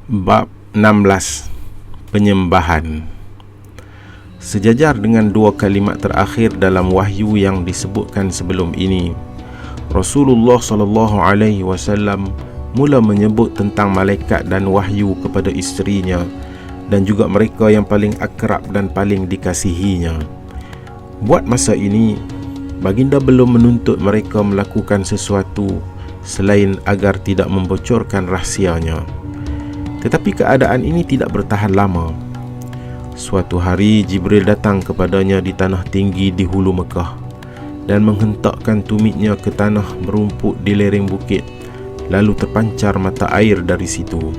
Bab 16. Penyembahan. Sejajar dengan dua kalimat terakhir dalam wahyu yang disebutkan sebelum ini, Rasulullah SAW mula menyebut tentang malaikat dan wahyu kepada isterinya dan juga mereka yang paling akrab dan paling dikasihinya. Buat masa ini, baginda belum menuntut mereka melakukan sesuatu selain agar tidak membocorkan rahsianya. Tetapi keadaan ini tidak bertahan lama. Suatu hari Jibril datang kepadanya di tanah tinggi di hulu Mekah dan menghentakkan tumitnya ke tanah berumput di lereng bukit, lalu terpancar mata air dari situ.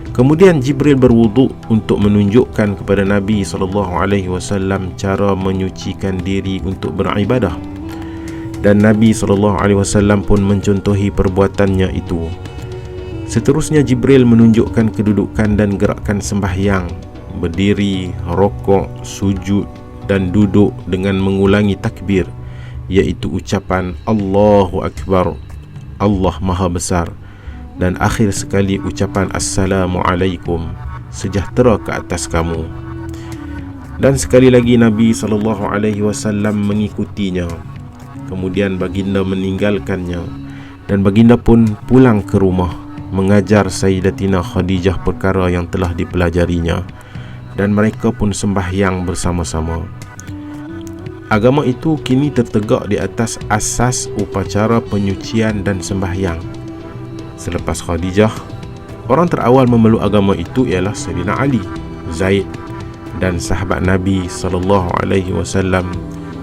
Kemudian Jibril berwuduk untuk menunjukkan kepada Nabi SAW cara menyucikan diri untuk beribadah, dan Nabi SAW pun mencontohi perbuatannya itu. Seterusnya Jibril menunjukkan kedudukan dan gerakan sembahyang, berdiri, rokok, sujud dan duduk dengan mengulangi takbir, iaitu ucapan Allahu Akbar, Allah Maha Besar, dan akhir sekali ucapan Assalamualaikum, sejahtera ke atas kamu. Dan sekali lagi Nabi SAW mengikutinya. Kemudian baginda meninggalkannya dan baginda pun pulang ke rumah, mengajar Sayyidatina Khadijah perkara yang telah dipelajarinya, dan mereka pun sembahyang bersama-sama. Agama itu kini tertegak di atas asas upacara penyucian dan sembahyang. Selepas Khadijah, orang terawal memeluk agama itu ialah Sayyidina Ali, Zaid, dan sahabat Nabi SAW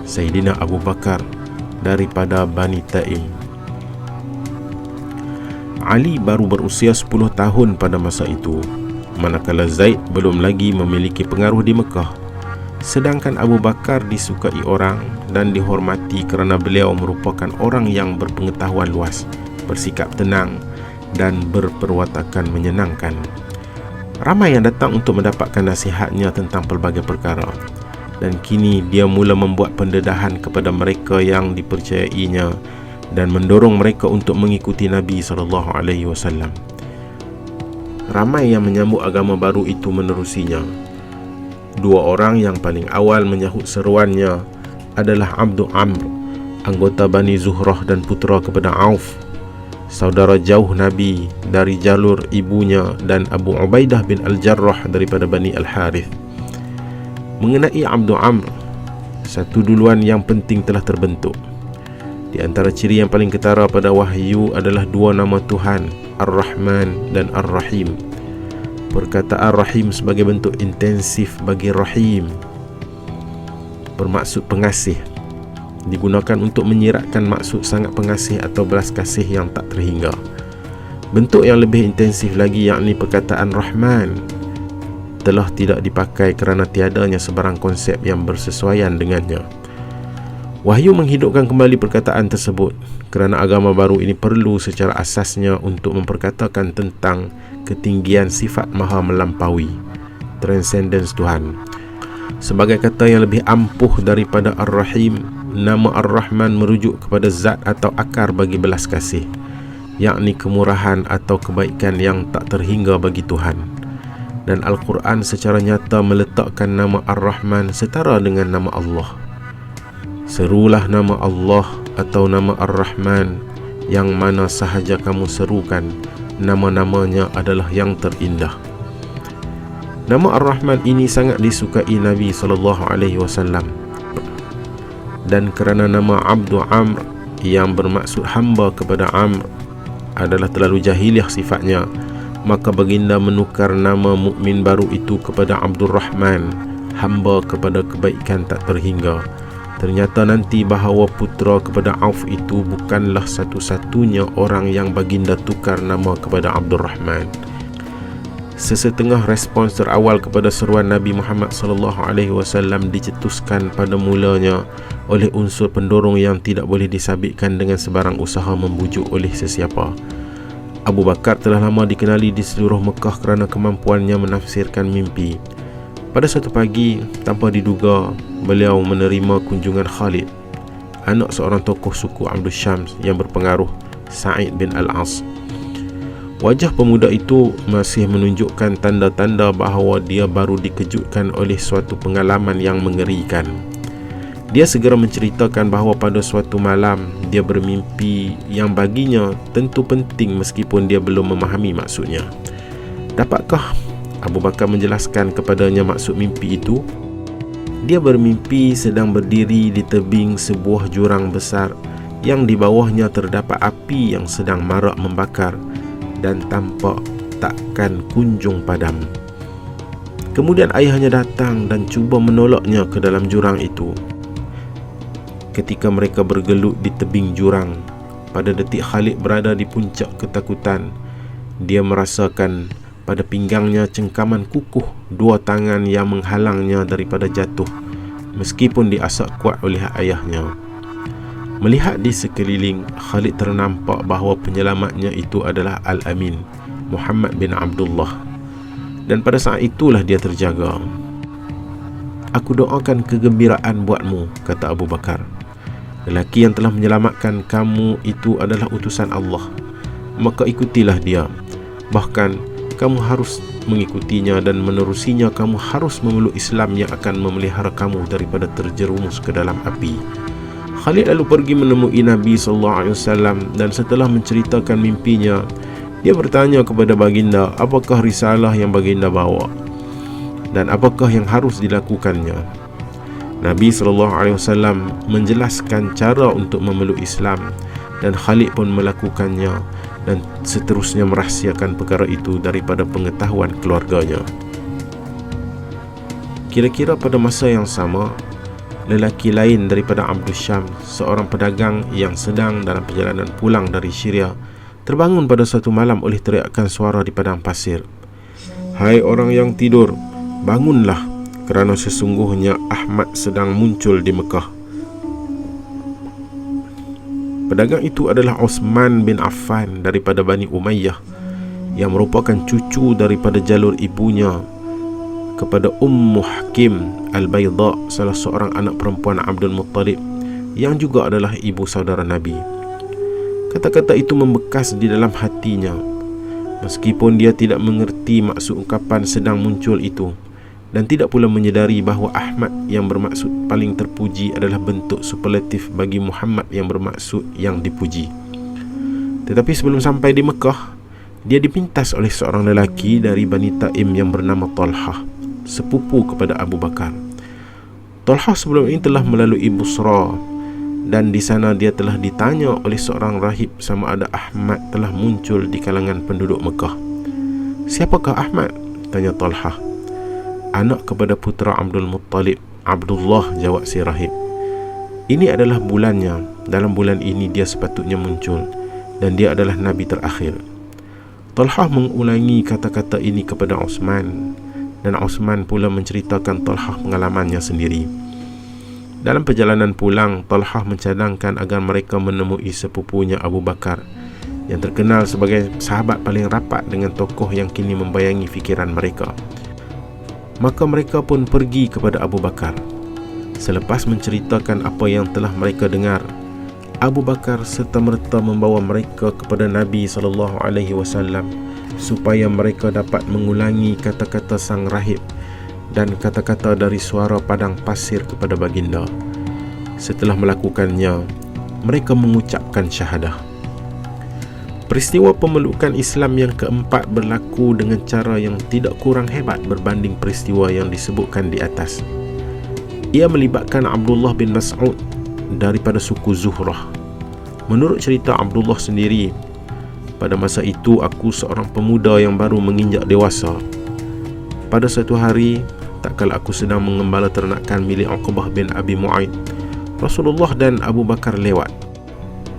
Sayyidina Abu Bakar daripada Bani Taim. Ali baru berusia 10 tahun pada masa itu, manakala Zaid belum lagi memiliki pengaruh di Mekah. Sedangkan Abu Bakar disukai orang dan dihormati kerana beliau merupakan orang yang berpengetahuan luas, bersikap tenang dan berperwatakan menyenangkan. Ramai yang datang untuk mendapatkan nasihatnya tentang pelbagai perkara, dan kini dia mula membuat pendedahan kepada mereka yang dipercayainya dan mendorong mereka untuk mengikuti Nabi SAW. Ramai yang menyambut agama baru itu menerusinya. Dua orang yang paling awal menyahut seruannya adalah Abdu Amr, anggota Bani Zuhrah dan putera kepada Auf, saudara jauh Nabi dari jalur ibunya, dan Abu Ubaidah bin Al-Jarrah daripada Bani Al-Harith. Mengenai Abdu Amr, satu duluan yang penting telah terbentuk. Di antara ciri yang paling ketara pada wahyu adalah dua nama Tuhan, Ar-Rahman dan Ar-Rahim. Perkataan Rahim sebagai bentuk intensif bagi Rahim, bermaksud pengasih, digunakan untuk menyiratkan maksud sangat pengasih atau belas kasih yang tak terhingga. Bentuk yang lebih intensif lagi, yakni perkataan Rahman, telah tidak dipakai kerana tiadanya sebarang konsep yang bersesuaian dengannya. Wahyu menghidupkan kembali perkataan tersebut kerana agama baru ini perlu secara asasnya untuk memperkatakan tentang ketinggian sifat maha melampaui, transcendence Tuhan. Sebagai kata yang lebih ampuh daripada Ar-Rahim, nama Ar-Rahman merujuk kepada zat atau akar bagi belas kasih, yakni kemurahan atau kebaikan yang tak terhingga bagi Tuhan. Dan Al-Quran secara nyata meletakkan nama Ar-Rahman setara dengan nama Allah. Serulah nama Allah atau nama Ar-Rahman, yang mana sahaja kamu serukan, nama-namanya adalah yang terindah. Nama Ar-Rahman ini sangat disukai Nabi SAW, dan kerana nama Abdu Amr yang bermaksud hamba kepada Amr adalah terlalu jahiliah sifatnya, maka baginda menukar nama mukmin baru itu kepada Abdul Rahman, hamba kepada kebaikan tak terhingga. Ternyata nanti bahawa putera kepada Auf itu bukanlah satu-satunya orang yang baginda tukar nama kepada Abdul Rahman. Sesetengah respons terawal kepada seruan Nabi Muhammad SAW dicetuskan pada mulanya oleh unsur pendorong yang tidak boleh disabitkan dengan sebarang usaha membujuk oleh sesiapa. Abu Bakar telah lama dikenali di seluruh Mekah kerana kemampuannya menafsirkan mimpi. Pada suatu pagi, tanpa diduga, beliau menerima kunjungan Khalid, anak seorang tokoh suku Abdul Syams yang berpengaruh, Sa'id bin Al-As. Wajah pemuda itu masih menunjukkan tanda-tanda bahawa dia baru dikejutkan oleh suatu pengalaman yang mengerikan. Dia segera menceritakan bahawa pada suatu malam dia bermimpi yang baginya tentu penting meskipun dia belum memahami maksudnya. Dapatkah Abu Bakar menjelaskan kepadanya maksud mimpi itu? Dia bermimpi sedang berdiri di tebing sebuah jurang besar yang di bawahnya terdapat api yang sedang marak membakar dan tampak takkan kunjung padam. Kemudian ayahnya datang dan cuba menolaknya ke dalam jurang itu. Ketika mereka bergelut di tebing jurang, pada detik Khalid berada di puncak ketakutan. Dia merasakan pada pinggangnya cengkaman kukuh, dua tangan yang menghalangnya daripada jatuh meskipun diasak kuat oleh ayahnya. Melihat di sekeliling, Khalid ternampak bahawa penyelamatnya itu adalah Al-Amin, Muhammad bin Abdullah. Dan pada saat itulah dia terjaga. "Aku doakan kegembiraan buatmu," kata Abu Bakar. "Lelaki yang telah menyelamatkan kamu itu adalah utusan Allah. Maka ikutilah dia. Bahkan kamu harus mengikutinya dan menerusinya. Kamu harus memeluk Islam yang akan memelihara kamu daripada terjerumus ke dalam api." Khalid lalu pergi menemui Nabi SAW dan setelah menceritakan mimpinya, dia bertanya kepada baginda apakah risalah yang baginda bawa dan apakah yang harus dilakukannya. Nabi SAW menjelaskan cara untuk memeluk Islam dan Khalid pun melakukannya dan seterusnya merahsiakan perkara itu daripada pengetahuan keluarganya. Kira-kira pada masa yang sama, lelaki lain daripada Abdul Syam, seorang pedagang yang sedang dalam perjalanan pulang dari Syria, terbangun pada suatu malam oleh teriakan suara di padang pasir. "Hai orang yang tidur, bangunlah, kerana sesungguhnya Ahmad sedang muncul di Mekah." Pedagang itu adalah Uthman bin Affan daripada Bani Umayyah, yang merupakan cucu daripada jalur ibunya kepada Ummu Hakim Al-Bayda, salah seorang anak perempuan Abdul Muttalib, yang juga adalah ibu saudara Nabi. Kata-kata itu membekas di dalam hatinya, meskipun dia tidak mengerti maksud ungkapan sedang muncul itu, dan tidak pula menyedari bahawa Ahmad yang bermaksud paling terpuji adalah bentuk superlatif bagi Muhammad yang bermaksud yang dipuji. Tetapi sebelum sampai di Mekah, dia dipintas oleh seorang lelaki dari Bani Taim yang bernama Talhah, sepupu kepada Abu Bakar. Talhah sebelum ini telah melalui Busra, dan di sana dia telah ditanya oleh seorang rahib sama ada Ahmad telah muncul di kalangan penduduk Mekah. "Siapakah Ahmad?" tanya Talhah. "Anak kepada putera Abdul Muttalib, Abdullah," jawab si rahib. "Ini adalah bulannya. Dalam bulan ini dia sepatutnya muncul, dan dia adalah Nabi terakhir." Talhah mengulangi kata-kata ini kepada Uthman, dan Uthman pula menceritakan Talhah pengalamannya sendiri. Dalam perjalanan pulang, Talhah mencadangkan agar mereka menemui sepupunya Abu Bakar, yang terkenal sebagai sahabat paling rapat dengan tokoh yang kini membayangi fikiran mereka. Maka mereka pun pergi kepada Abu Bakar. Selepas menceritakan apa yang telah mereka dengar, Abu Bakar serta-merta membawa mereka kepada Nabi SAW supaya mereka dapat mengulangi kata-kata sang rahib dan kata-kata dari suara padang pasir kepada baginda. Setelah melakukannya, mereka mengucapkan syahadah. Peristiwa pemelukan Islam yang keempat berlaku dengan cara yang tidak kurang hebat berbanding peristiwa yang disebutkan di atas. Ia melibatkan Abdullah bin Mas'ud daripada suku Zuhrah. Menurut cerita Abdullah sendiri, "Pada masa itu aku seorang pemuda yang baru menginjak dewasa. Pada suatu hari, tak kala aku sedang mengembala ternakan milik Uqbah bin Abi Mu'aid, Rasulullah dan Abu Bakar lewat.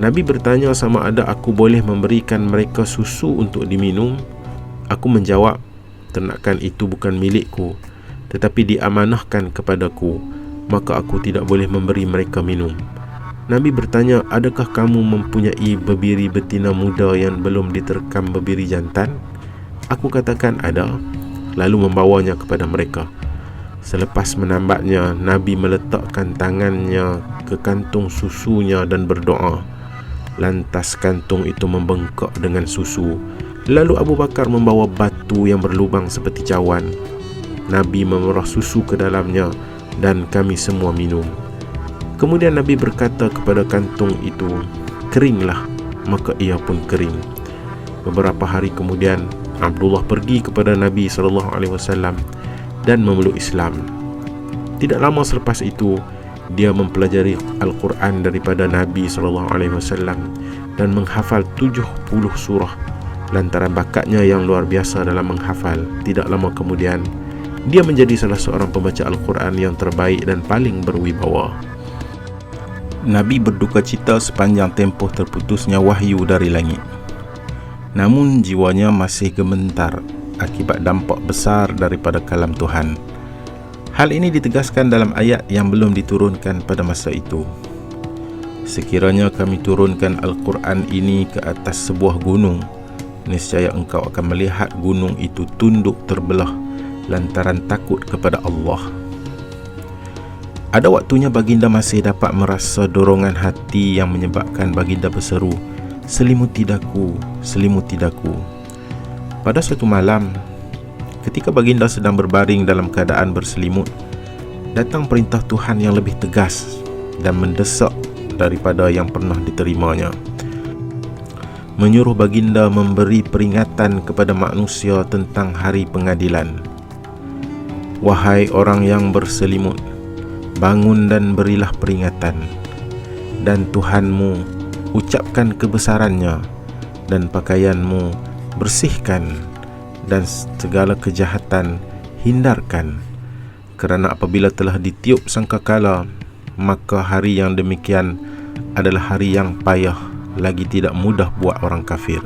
Nabi bertanya sama ada aku boleh memberikan mereka susu untuk diminum. Aku menjawab, ternakan itu bukan milikku, tetapi diamanahkan kepadaku, maka aku tidak boleh memberi mereka minum. Nabi bertanya, adakah kamu mempunyai bebiri betina muda yang belum diterkam bebiri jantan? Aku katakan ada, lalu membawanya kepada mereka. Selepas menambatnya, Nabi meletakkan tangannya ke kantung susunya dan berdoa. Lantas kantung itu membengkak dengan susu, Lalu Abu Bakar membawa batu yang berlubang seperti cawan. Nabi memerah susu ke dalamnya dan kami semua minum. Kemudian Nabi berkata kepada kantung itu, keringlah, maka ia pun kering. Beberapa hari kemudian Abdullah pergi kepada Nabi SAW dan memeluk Islam. Tidak lama selepas itu, dia mempelajari Al-Quran daripada Nabi SAW dan menghafal 70 surah. Lantaran bakatnya yang luar biasa dalam menghafal, tidak lama kemudian dia menjadi salah seorang pembaca Al-Quran yang terbaik dan paling berwibawa. Nabi berduka cita sepanjang tempoh terputusnya wahyu dari langit. Namun jiwanya masih gemetar akibat dampak besar daripada kalam Tuhan. Hal ini ditegaskan dalam ayat yang belum diturunkan pada masa itu. Sekiranya kami turunkan Al-Quran ini ke atas sebuah gunung, niscaya engkau akan melihat gunung itu tunduk terbelah lantaran takut kepada Allah. Ada waktunya baginda masih dapat merasa dorongan hati yang menyebabkan baginda berseru, "Selimuti daku, selimuti daku." Pada suatu malam, ketika baginda sedang berbaring dalam keadaan berselimut, datang perintah Tuhan yang lebih tegas dan mendesak daripada yang pernah diterimanya, menyuruh baginda memberi peringatan kepada manusia tentang hari pengadilan. Wahai orang yang berselimut, bangun dan berilah peringatan, dan Tuhanmu ucapkan kebesarannya, dan pakaianmu bersihkan, dan segala kejahatan hindarkan. Kerana apabila telah ditiup sangkakala, maka hari yang demikian adalah hari yang payah, lagi tidak mudah buat orang kafir.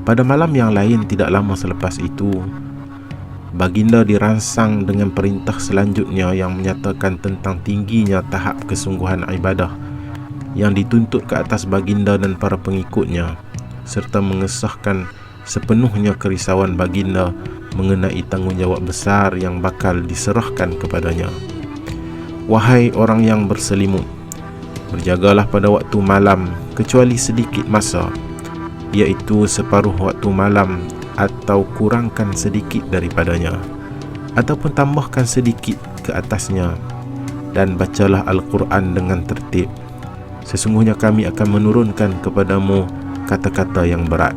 Pada malam yang lain tidak lama selepas itu, baginda dirangsang dengan perintah selanjutnya yang menyatakan tentang tingginya tahap kesungguhan ibadah yang dituntut ke atas baginda dan para pengikutnya, serta mengesahkan sepenuhnya kerisauan baginda mengenai tanggungjawab besar yang bakal diserahkan kepadanya. Wahai orang yang berselimut, berjagalah pada waktu malam kecuali sedikit masa, iaitu separuh waktu malam, atau kurangkan sedikit daripadanya, ataupun tambahkan sedikit ke atasnya, dan bacalah Al-Quran dengan tertib. Sesungguhnya kami akan menurunkan kepadamu kata-kata yang berat.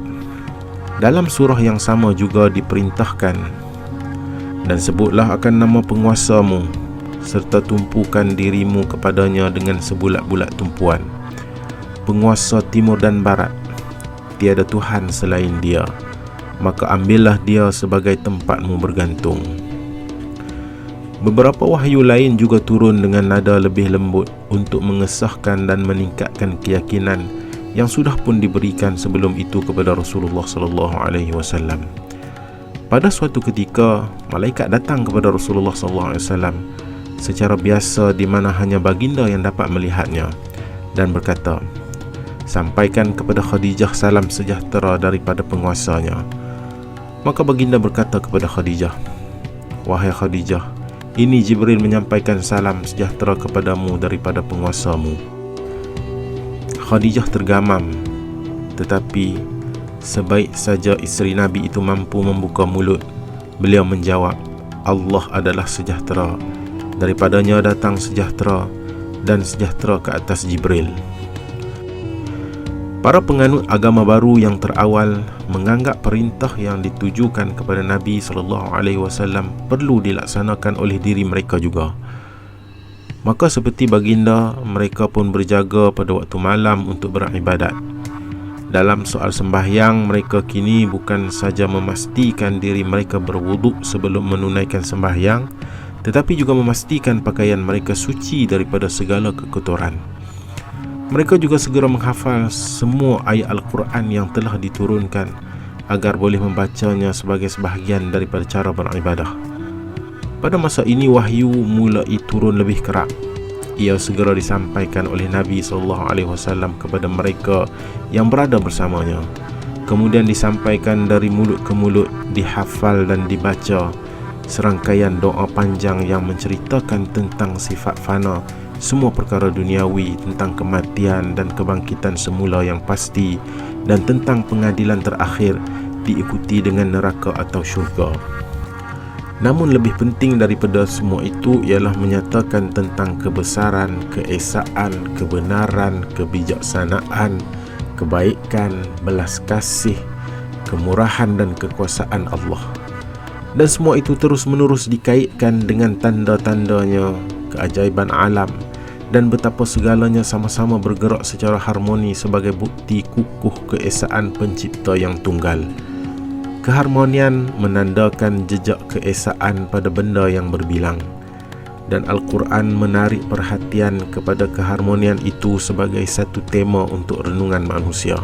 Dalam surah yang sama juga diperintahkan, dan sebutlah akan nama penguasamu, serta tumpukan dirimu kepadanya dengan sebulat-bulat tumpuan. Penguasa timur dan barat, tiada Tuhan selain dia, maka ambillah dia sebagai tempatmu bergantung. Beberapa wahyu lain juga turun dengan nada lebih lembut untuk mengesahkan dan meningkatkan keyakinan yang sudah pun diberikan sebelum itu kepada Rasulullah SAW. Pada suatu ketika, malaikat datang kepada Rasulullah SAW secara biasa, di mana hanya baginda yang dapat melihatnya, dan berkata, "Sampaikan kepada Khadijah salam sejahtera daripada penguasanya." Maka baginda berkata kepada Khadijah, "Wahai Khadijah, ini Jibril menyampaikan salam sejahtera kepadamu daripada penguasamu." Khadijah tergamam, tetapi sebaik saja isteri Nabi itu mampu membuka mulut, beliau menjawab, "Allah adalah sejahtera, daripadanya datang sejahtera, dan sejahtera ke atas Jibril." Para penganut agama baru yang terawal menganggap perintah yang ditujukan kepada Nabi SAW perlu dilaksanakan oleh diri mereka juga. Maka seperti baginda, mereka pun berjaga pada waktu malam untuk beribadat. Dalam soal sembahyang, mereka kini bukan saja memastikan diri mereka berwuduk sebelum menunaikan sembahyang, tetapi juga memastikan pakaian mereka suci daripada segala kekotoran. Mereka juga segera menghafal semua ayat Al-Quran yang telah diturunkan agar boleh membacanya sebagai sebahagian daripada cara beribadah. Pada masa ini wahyu mulai turun lebih kerap. Ia segera disampaikan oleh Nabi SAW kepada mereka yang berada bersamanya. Kemudian disampaikan dari mulut ke mulut, dihafal dan dibaca serangkaian doa panjang yang menceritakan tentang sifat fana semua perkara duniawi, tentang kematian dan kebangkitan semula yang pasti, dan tentang pengadilan terakhir diikuti dengan neraka atau syurga. Namun lebih penting daripada semua itu ialah menyatakan tentang kebesaran, keesaan, kebenaran, kebijaksanaan, kebaikan, belas kasih, kemurahan dan kekuasaan Allah. Dan semua itu terus-menerus dikaitkan dengan tanda-tandanya, keajaiban alam, dan betapa segalanya sama-sama bergerak secara harmoni sebagai bukti kukuh keesaan pencipta yang tunggal. Keharmonian menandakan jejak keesaan pada benda yang berbilang, dan Al-Quran menarik perhatian kepada keharmonian itu sebagai satu tema untuk renungan manusia.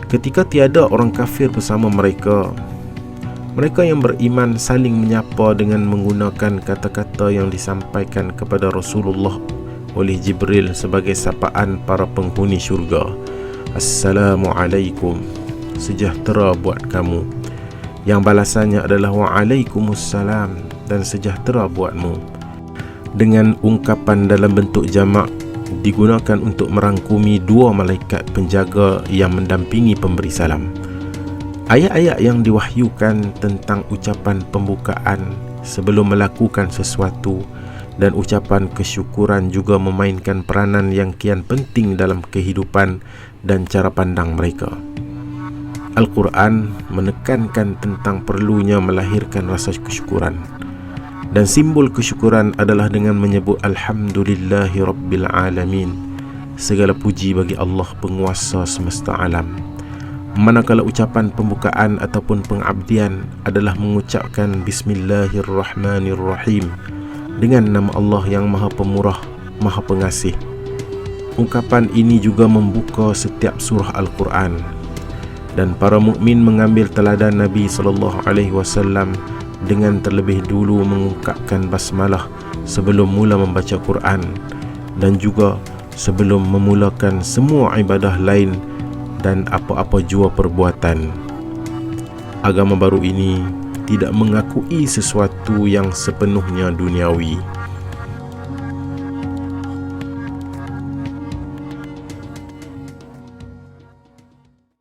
Ketika tiada orang kafir bersama mereka, mereka yang beriman saling menyapa dengan menggunakan kata-kata yang disampaikan kepada Rasulullah oleh Jibril sebagai sapaan para penghuni syurga. Assalamualaikum, sejahtera buat kamu. Yang balasannya adalah Waalaikumsalam, dan sejahtera buatmu. Dengan ungkapan dalam bentuk jamak digunakan untuk merangkumi dua malaikat penjaga yang mendampingi pemberi salam. Ayat-ayat yang diwahyukan tentang ucapan pembukaan sebelum melakukan sesuatu dan ucapan kesyukuran juga memainkan peranan yang kian penting dalam kehidupan dan cara pandang mereka. Al-Quran menekankan tentang perlunya melahirkan rasa kesyukuran, dan simbol kesyukuran adalah dengan menyebut Alhamdulillahi Rabbil Alamin, segala puji bagi Allah penguasa semesta alam. Manakala ucapan pembukaan ataupun pengabdian adalah mengucapkan Bismillahirrahmanirrahim, dengan nama Allah yang Maha Pemurah, Maha Pengasih. Ungkapan ini juga membuka setiap surah Al-Quran, dan para mukmin mengambil teladan Nabi SAW dengan terlebih dulu mengungkapkan basmalah sebelum mula membaca Quran, dan juga sebelum memulakan semua ibadah lain dan apa-apa jua perbuatan. Agama baru ini tidak mengakui sesuatu yang sepenuhnya duniawi.